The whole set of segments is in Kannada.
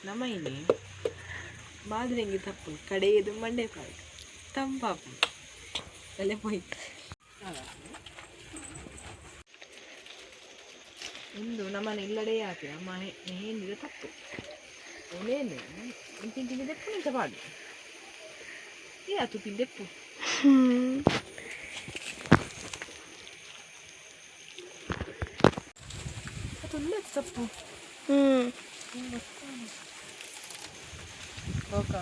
ನಮ್ಮ ಇಲ್ಲಿ ಮಾದ್ರೆಂಗಿ ತಪ್ಪು ಕಡೆಯದು ಮಂಡೆ ಪಾಯಿ ತಂಪಾಪು ಅಲ್ಲೇ ಹೋಯ್ ಇಂದು ನಮ್ಮನೆ ಇಲ್ಲಡೆ ಯಾಕೆ ಅಮ್ಮ ಏನಿದೆ ತಪ್ಪು ಅವನೇನು ಇಂತಿಂತಿಂದ ದೆಪ್ಪು ನಿಂತ ಪಾಡು ಯಾತು ಪಿಂದೆಪ್ಪು ತುಂಬ ತಪ್ಪು ಓಕ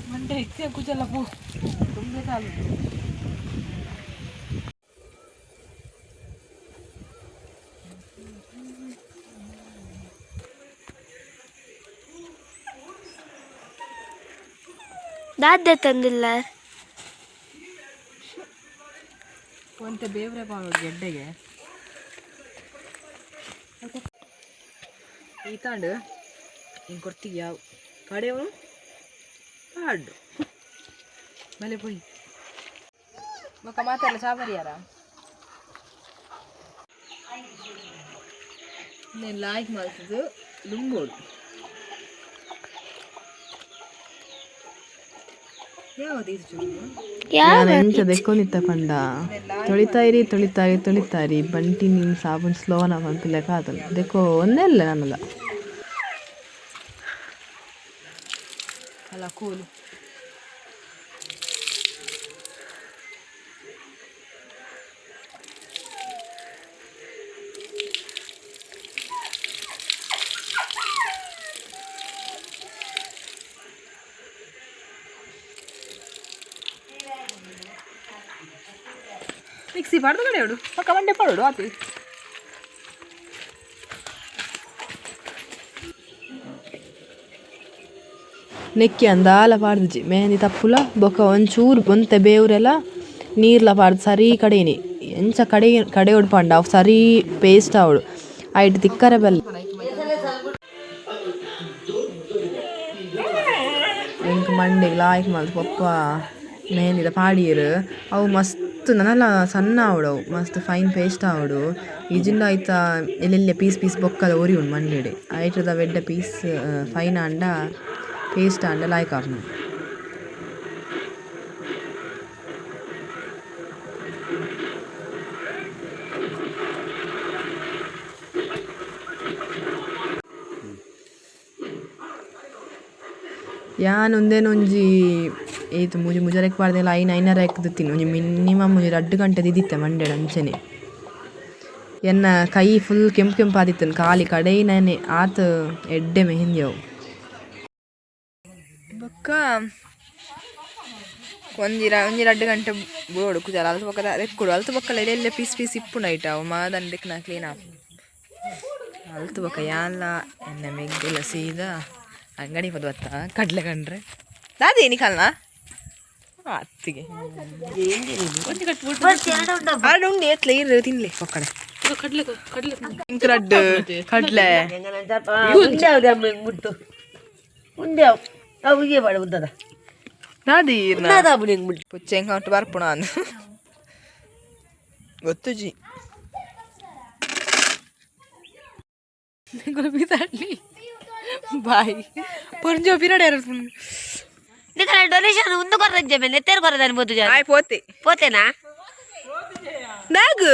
ಮಂಡೆ ಇತ್ತೆ ಕುಜಲ್ಲ ಪೂ ತುಂಬ ಕಾಲು ದಾದ್ದೆ ತಂದಿಲ್ಲ ಒಂತೆ ಬೇವ್ರೆ ಬಾಳು ಗೆಡ್ಡೆಗೆ ಈ ತಾಂಡು ಹಿಂಗೆ ಕೊಡ್ತೀವಿ ಯಾವ ಕಡೆಯವನು ಹಾಡು ಮಲೆ ಪುಳಿ ಮಕ್ಕ ಮಾತೆಲ್ಲ ಸಾಬರಿಯಾರ నేను లాయిక్ మాల్సదు లుంగోడు ಎಂಚದೆಕ್ಕೊನಿತ್ತ ಪಂಡ ತೊಳಿತಾಯಿರಿ ಬಂಟಿ ನೀನು ಸಾಬೂನು ಸ್ಲೋನ ಪಂಪಿಲ್ಲ ಕಾದಲ್ಲ ದೆಕ್ಕೋ ಒಂದೇ ಇಲ್ಲ ನನ್ನಲ್ಲ ಅಲ್ಲ ಕೂಲು మిక్సీ పడదు కడేవాడు పక్క వండే పడడు అది ನೆಕ್ಕಿ ಅಂದಾಲ ಪಾಡ್ದಿಜಿ ಮೆಹಂದಿ ತಪ್ಪುಲ ಬೊಕ್ಕ ಒಂಚೂರು ಬೊಂತೆ ಬೇವ್ರೆಲ್ಲ ನೀರ್ಲ ಪಾಡ್ದು ಸರಿ ಕಡೆನಿ ಎಂಚ ಕಡೆ ಪಂಡ ಅವು ಸರಿ ಪೇಸ್ಟ್ ಅವಡು ಐಟ್ ತಿಕ್ಕರೆ ಬೆಲ್ಲ ಎಂಕ್ ಮಂಡಿಗೆ ಲಾಯ್ಕ್ ಮಲ್ತು ಪಪ್ಪ ಮೆಹಂದಿದ ಪಾಡೀರು ಅವು ಮಸ್ತ್ ನನ್ನಲ್ಲ ಸಣ್ಣ ಅವಡು ಮಸ್ತ್ ಫೈನ್ ಪೇಸ್ಟ್ ಅವಡು ಈಜಿಂದ ಆಯ್ತಾ ಎಲ್ಲೆಲ್ಲ ಪೀಸ್ ಬೊಕ್ಕದ ಒರಿ ಉಂಡು ಮಂಡಿಡೆ ಐಟ್ರದ ಬೆಡ್ಡ ಪೀಸ್ ಫೈನ್ ಅಂಡ ಪೇಸ್ಟ್ ಅಂಡ ಲಾಯ್ಕ್ ಆಫ್ನ ಯಾನ್ ಒಂದೇನೊಂಜಿ ಏತು ಮುಜರೆಕ್ ಪಾಡ್ದೆಲ್ಲ ಐನರ ಎಕ್ದಿತ್ತೀನಿ ಒಂಜಿ ಮಿನಿಮಮ್ ಒಂಜಿ 2 ಗಂಟೆ ದಿದ್ದಿತ್ತೆ ಮಂಡೆ ಅಂಚನೆ ಎನ್ನ ಕೈ ಫುಲ್ ಕೆಂಪು ಆದಿತ್ತನು ಕಾಲಿ ಕಡೆಯಿನೇ ಆತ ಎಡ್ಡೆ ಮೆಹಂದಿ ಅವು ಬೊಕ್ಕ ಒಂಜಿ 2 ಗಂಟೆ ಬೋಡು ಕುಜಾಲ ಅಲ್ತು ಬೊಕ್ಕ ರೆಕ್ಕುಡು ಅಲ್ತು ಬೊಕ್ಕಲ್ಲ ಎಲ್ಲೆಲ್ಲ ಪೀಸ್ ಇಪ್ಪುನ ಐಟ ಅವು ಮಾದಂಡೆಕ್ ನಾ ಕ್ಲೀನ್ ಆಪು ಅಲ್ತು ಬೊಕ್ಕ ಯಾನ್ಲ ಎನ್ನ ಮೆಗ್ಗೆಲ್ಲ ಸೀದಾ ಅಂಗಡಿ ಪದ ಬತ್ತ ಕಡ್ಲೆ ಕಂಡ್ರೆ ದಾದೇನಿ ಕಲ್ನ ಅತ್ತಿಗೆ ಆಡು ಉಂಡು ಎತ್ಲ ಇರು ತಿನ್ಲಿ ಪಕ್ಕಡೆ ಕಡ್ಲೆ ಪುಚ್ಚೆಂಗ ಹೊಟ್ಟು ಬರ್ಪುಣ ಅಂದು ಗೊತ್ತು ಜಿ ಬಾಯ್ ಪೊಂಜೋ ಪಿರಡೆ డొనేషన్ ఉంది కొరదని చెప్పండి ఎత్తేరు కొరదని పోతు పోతే పోతేనా నాకు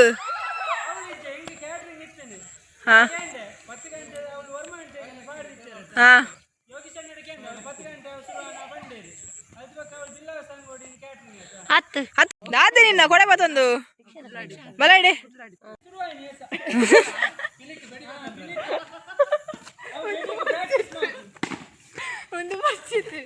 ಅದೇ ನಿನ್ನ ಕೊಡೆ ಮತ್ತೊಂದು ಬಲಾಡೆ ಒಂದು ಬರ್ಸಿತ್ತು